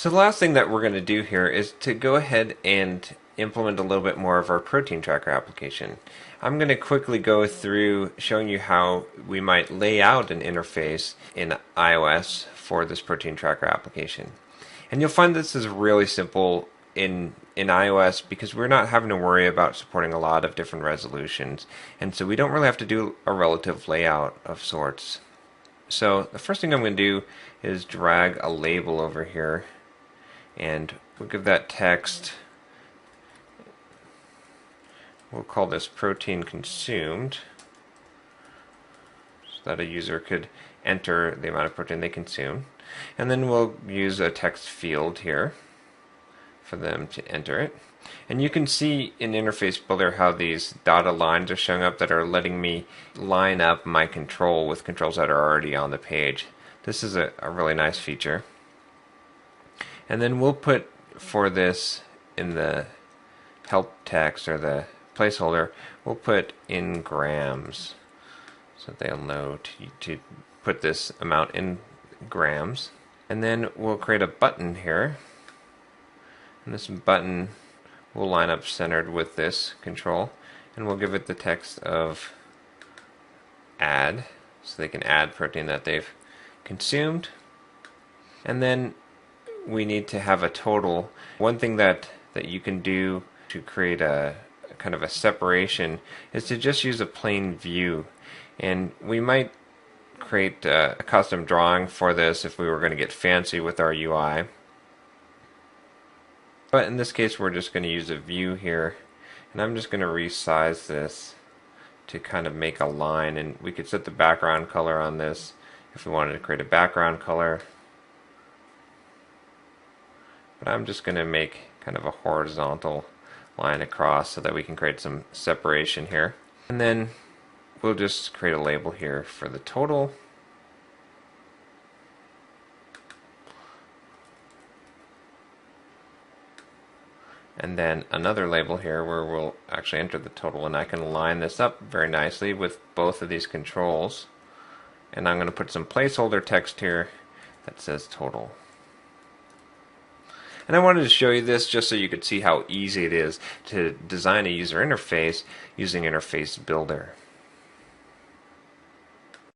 So the last thing that we're going to do here is to go ahead and implement a little bit more of our protein tracker application. I'm going to quickly go through showing you how we might lay out an interface in iOS for this protein tracker application. And you'll find this is really simple in iOS because we're not having to worry about supporting a lot of different resolutions, and so we don't really have to do a relative layout of sorts. So the first thing I'm going to do is drag a label over here, and we'll give that text. We'll call this protein consumed, so that a user could enter the amount of protein they consume. And then we'll use a text field here for them to enter it. And you can see in Interface Builder how these dotted lines are showing up that are letting me line up my control with controls that are already on the page. This is a really nice feature. And then we'll put for this in the help text, or the placeholder, we'll put in grams, so they'll know to put this amount in grams. And then we'll create a button here, and this button will line up centered with this control, and we'll give it the text of add, so they can add protein that they've consumed. And then we need to have a total. One thing that you can do to create a kind of a separation is to just use a plain view, and we might create a custom drawing for this if we were going to get fancy with our UI. But in this case we're just going to use a view here, and I'm just going to resize this to kind of make a line, and we could set the background color on this if we wanted to create a background color. But I'm just going to make kind of a horizontal line across so that we can create some separation here. And then we'll just create a label here for the total. And then another label here where we'll actually enter the total, and I can line this up very nicely with both of these controls. And I'm going to put some placeholder text here that says total. And I wanted to show you this just so you could see how easy it is to design a user interface using Interface Builder.